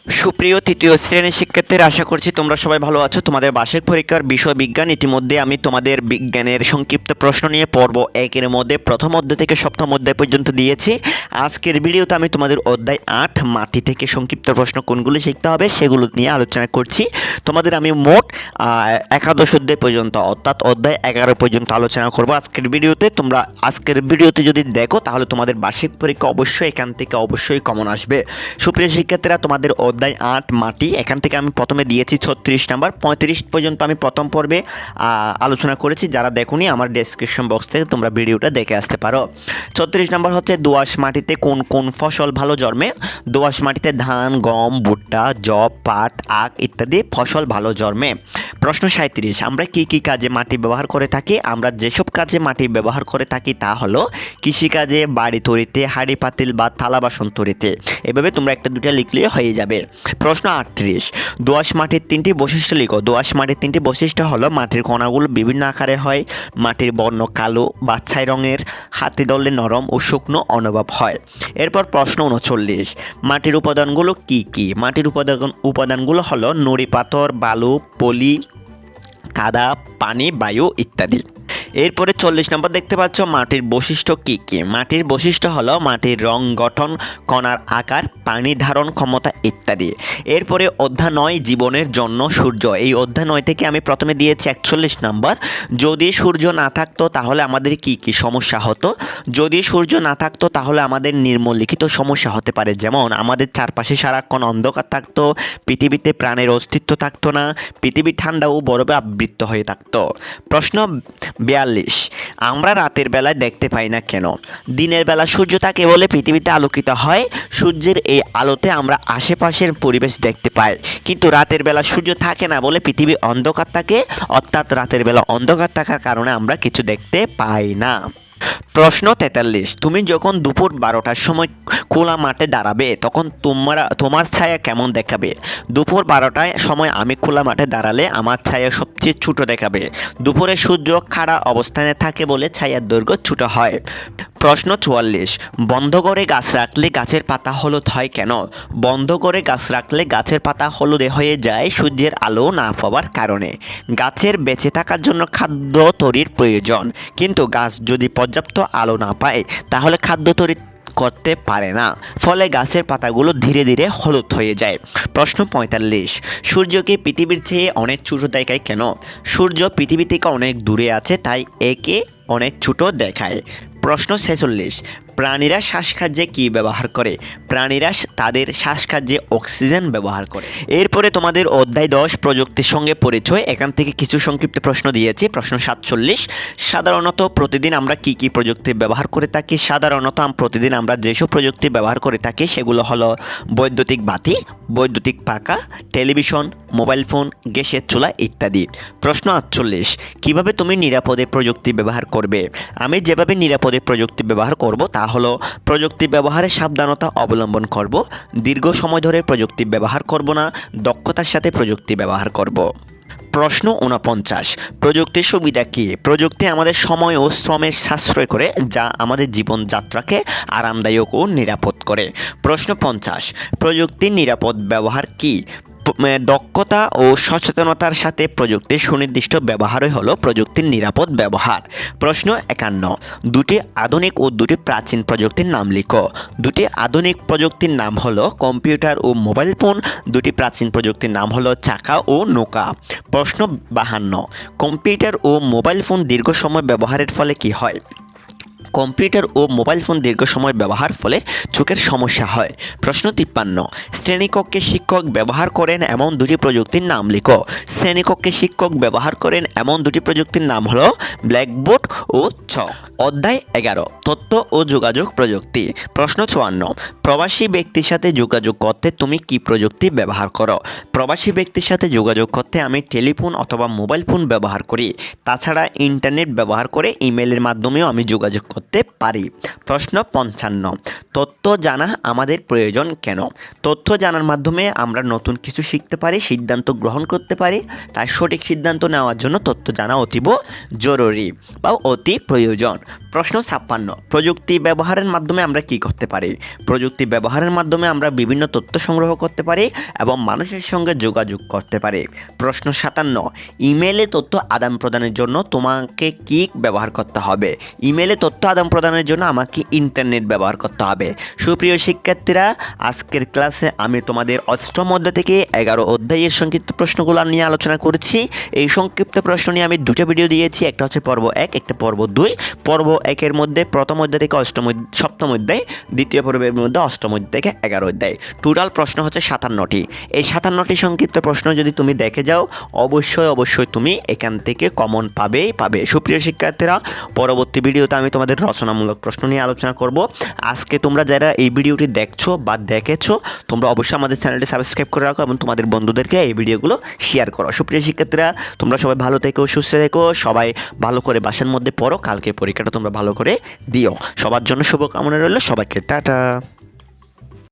সুপ্রিয় তৃতীয় শ্রেণীর শিক্ষার্থীরা, আশা করছি তোমরা সবাই ভালো আছো। তোমাদের বার্ষিক পরীক্ষার বিষয় বিজ্ঞান। ইতিমধ্যে আমি তোমাদের বিজ্ঞানের সংক্ষিপ্ত প্রশ্ন নিয়ে পর্ব 1-এর মধ্যে প্রথম অধ্যায় থেকে সপ্তম অধ্যায় পর্যন্ত দিয়েছি। আজকের ভিডিওতে আমি তোমাদের অধ্যায় 8 মাটি থেকে সংক্ষিপ্ত প্রশ্ন কোনগুলো শিখতে হবে সেগুলো নিয়ে আলোচনা করছি। তোমাদের আমি মোট একাদশ অধ্যায় পর্যন্ত অর্থাৎ অধ্যায় 11 পর্যন্ত আলোচনা করব আজকের ভিডিওতে। তোমরা আজকের ভিডিওতে যদি দেখো তাহলে তোমাদের বার্ষিক পরীক্ষা অবশ্যই এখান থেকে অবশ্যই কমন আসবে। সুপ্রিয় শিক্ষার্থীরা, তোমাদের অধ্যায় 8 মাটি, এখান থেকে আমি প্রথমে দিয়েছি 36 নাম্বার, 35 পর্যন্ত আমি প্রথম পর্বে আলোচনা করেছি। যারা দেখোনি আমার ডেসক্রিপশন বক্স থেকে তোমরা ভিডিওটা দেখে আসতে পারো। 36 নাম্বার হচ্ছে দোআঁশ মাটিতে কোন কোন ফসল ভালো জন্মে। দোআঁশ মাটিতে ধান, গম, ভুট্টা, যব, পাট, আখ ইত্যাদি ফসল ভালো জন্মে। প্রশ্ন 37, আমরা কি কি কাজে মাটি ব্যবহার করে থাকি। আমরা যেসব কাজে মাটি ব্যবহার করে থাকি তা হলো কৃষিকাজে, বাড়ি তৈরিতে, হাঁড়ি পাতিল বা থালা বাসন তৈরিতে। এভাবে তোমরা একটা দুটা লিখলে হয়ে যাবে। প্রশ্ন 38, দোআঁশ মাটির 3টি বৈশিষ্ট্য লিখো। দোআঁশ মাটির 3টি বৈশিষ্ট্য হলো মাটির কণাগুলো বিভিন্ন আকারে হয়, মাটির বর্ণ কালো বা ছাই রঙের, হাতে ধরলে নরম ও শুকনো অনুভব হয়। এরপর প্রশ্ন 39, মাটির উপাদানগুলো কি কি। মাটির উপাদানগুলো হলো নুড়ি পাথর, বালু, পলি, কাদা, পানি, বায়ু ইত্যাদি। এরপরে 40 নম্বর দেখতে পাচ্ছ, মাটির বৈশিষ্ট্য কি কি। মাটির বৈশিষ্ট্য হলো মাটির রং, গঠন, কণার আকার, পানি ধারণ ক্ষমতা ইত্যাদি। এরপরে অধ্যায় 9, জীবনের জন্য সূর্য। এই অধ্যায় 9 থেকে আমি প্রথমে দিয়েছি 41 নম্বর, যদি সূর্য না থাকতো তাহলে আমাদের কি কি সমস্যা হতো। যদি সূর্য না থাকতো তাহলে আমাদের নিম্নলিখিত সমস্যা হতে পারে, যেমন আমাদের চারপাশে সারাক্ষণ অন্ধকার থাকতো, পৃথিবীতে প্রাণের অস্তিত্ব থাকতো না, পৃথিবী ঠান্ডা ও বরফে আবৃত হয়ে থাকতো। প্রশ্ন 42, আমরা রাতের বেলায় দেখতে পাই না কেন। দিনের বেলা সূর্য থাকে বলে পৃথিবীতে আলোকিত হয়, সূর্যের এই আলোতে আমরা আশেপাশের পরিবেশ দেখতে পাই, কিন্তু রাতের বেলা সূর্য থাকে না বলে পৃথিবী অন্ধকার থাকে, অর্থাৎ রাতের বেলা অন্ধকার থাকার কারণে আমরা কিছু দেখতে পাই না। প্রশ্ন 43, তুমি যখন দুপুর 12টার সময় খোলা মাঠে দাঁড়াবে তখন তোমার ছায়া কেমন দেখাবে। দুপুর 12টায় সময় আমি খোলা মাঠে দাঁড়ালে আমার ছায়া সবচেয়ে ছোট দেখাবে। দুপুরে সূর্য খাড়া অবস্থানে থাকে বলে ছায়ার দৈর্ঘ্য ছোট হয়। প্রশ্ন 44, বন্ধ করে গাছ রাখলে গাছের পাতা হলুদ হয় কেন। বন্ধ করে গাছ রাখলে গাছের পাতা হলুদে হয়ে যায় সূর্যের আলো না পাওয়ার কারণে। গাছের বেঁচে থাকার জন্য খাদ্য তৈরির প্রয়োজন, কিন্তু গাছ যদি পর্যাপ্ত আলো না পায় তাহলে খাদ্য তৈরি করতে পারে না, ফলে গাছের পাতাগুলো ধীরে ধীরে হলুদ হয়ে যায়। প্রশ্ন 45, সূর্যকে পৃথিবীর চেয়ে অনেক ছোট দেখায় কেন। সূর্য পৃথিবী থেকে অনেক দূরে আছে, তাই একে অনেক ছোট দেখায়। প্রশ্ন 46, প্রাণীরা শ্বাসকার্যে কি ব্যবহার করে। প্রাণীরা তাদের শ্বাসকার্যে অক্সিজেন ব্যবহার করে। এরপরে তোমাদের অধ্যায় 10, প্রযুক্তির সঙ্গে পরিচয়। এখান থেকে কিছু সংক্ষিপ্ত প্রশ্ন দিয়েছি। প্রশ্ন 47, সাধারণত প্রতিদিন আমরা কি কি প্রযুক্তি ব্যবহার করে থাকি। সাধারণত প্রতিদিন আমরা যেসব প্রযুক্তি ব্যবহার করে থাকি সেগুলো হলো বৈদ্যুতিক বাতি, বৈদ্যুতিক পাখা, টেলিভিশন, মোবাইল ফোন, গ্যাসের চুলা ইত্যাদি। প্রশ্ন 48, কিভাবে তুমি নিরাপদে প্রযুক্তি ব্যবহার করবে। আমি যেভাবে নিরাপদে প্রযুক্তি ব্যবহার করব তা হলো প্রযুক্তি ব্যবহারে সাবধানতা অবলম্বন করব, দীর্ঘ সময় ধরে প্রযুক্তি ব্যবহার করব না, দক্ষতার সাথে প্রযুক্তি ব্যবহার করব। প্রশ্ন 49, প্রযুক্তির সুবিধা কী। প্রযুক্তি আমাদের সময় ও শ্রমের সাশ্রয় করে, যা আমাদের জীবনযাত্রাকে আরামদায়ক ও নিরাপদ করে। প্রশ্ন 50, প্রযুক্তির নিরাপদ ব্যবহার কী। দক্ষতা ও সচেতনতার সাথে প্রযুক্তির সুনির্দিষ্ট ব্যবহারই হলো প্রযুক্তির নিরাপদ ব্যবহার। প্রশ্ন 51, দুটি আধুনিক ও দুটি প্রাচীন প্রযুক্তির নাম লিখো। দুটি আধুনিক প্রযুক্তির নাম হলো কম্পিউটার ও মোবাইল ফোন, দুটি প্রাচীন প্রযুক্তির নাম হলো চাকা ও নৌকা। প্রশ্ন 52, কম্পিউটার ও মোবাইল ফোন দীর্ঘ সময় ব্যবহারের ফলে কি হয়। কম্পিউটার ও মোবাইল ফোন দীর্ঘ সময় ব্যবহার ফলে চোখের সমস্যা হয়। প্রশ্ন 53, শ্রেণীকক্ষে শিক্ষক ব্যবহার করেন এমন দুটি প্রযুক্তির নাম লিখো। শ্রেণীকক্ষে শিক্ষক ব্যবহার করেন এমন দুটি প্রযুক্তির নাম হলো ব্ল্যাকবোর্ড ও চক। অধ্যায় 11, তথ্য ও যোগাযোগ প্রযুক্তি। প্রশ্ন 54, প্রবাসী ব্যক্তির সাথে যোগাযোগ করতে তুমি কি প্রযুক্তি ব্যবহার করো। প্রবাসী ব্যক্তির সাথে যোগাযোগ করতে আমি টেলিফোন অথবা মোবাইল ফোন ব্যবহার করি। তাছাড়া ইন্টারনেট ব্যবহার করে ইমেলের মাধ্যমেও আমি যোগাযোগ করতে পারি। প্রশ্ন 55, তথ্য জানা আমাদের প্রয়োজন কেন। তথ্য জানার মাধ্যমে আমরা নতুন কিছু শিখতে পারি, সিদ্ধান্ত গ্রহণ করতে পারি, তাই সঠিক সিদ্ধান্ত নেওয়ার জন্য তথ্য জানা অতীব জরুরি বা অতি প্রয়োজন। প্রশ্ন 56, প্রযুক্তি ব্যবহারের মাধ্যমে আমরা কি করতে পারি? প্রযুক্তি ব্যবহারের মাধ্যমে আমরা বিভিন্ন তথ্য সংগ্রহ করতে পারি এবং মানুষের সঙ্গে যোগাযোগ করতে পারি। প্রশ্ন 57, ইমেলে তথ্য আদান প্রদানের জন্য তোমাকে কি ব্যবহার করতে হবে? ইমেলে তথ্য আদান প্রদানের জন্য আমাকে ইন্টারনেট ব্যবহার করতে হবে। সুপ্রিয় শিক্ষার্থীরা, আজকের ক্লাসে আমি তোমাদের অষ্টম অধ্যায় থেকে 11 অধ্যায়ের সংক্ষিপ্ত প্রশ্নগুলো নিয়ে আলোচনা করেছি। এই সংক্ষিপ্ত প্রশ্ন নিয়ে আমি দুটো ভিডিও দিয়েছি, একটা হচ্ছে পর্ব 1, একটা পর্ব 2। পর্ব 1-এর মধ্যে প্রথম অধ্যায় থেকে সপ্তম অধ্যায়, দ্বিতীয় পর্বের মধ্যে অষ্টম অধ্যায় থেকে 11 অধ্যায়। টোটাল প্রশ্ন হচ্ছে 57টি। এই 57টি সংক্ষিপ্ত প্রশ্ন যদি তুমি দেখে যাও, অবশ্যই তুমি এখান থেকে কমন পাবে। সুপ্রিয় শিক্ষার্থীরা, পরবর্তী ভিডিওতে আমি তোমাদের রচনামূলক প্রশ্ন নিয়ে আলোচনা করব। আজকে তোমরা যারা এই ভিডিওটি দেখছো বা দেখেছো, তোমরা অবশ্যই আমাদের চ্যানেলটি সাবস্ক্রাইব করে রাখো এবং তোমাদের বন্ধুদেরকে এই ভিডিওগুলো শেয়ার করো। সুপ্রিয় শিক্ষার্থীরা, তোমরা সবাই ভালো থেকো, সুস্থ থেকো, সবাই ভালো করে বাসার মধ্যে পড়ো, কালকে পরীক্ষাটা তোমরা ভালো করে দিও। সবার জন্য শুভকামনা রইল, সবাইকে টাটা।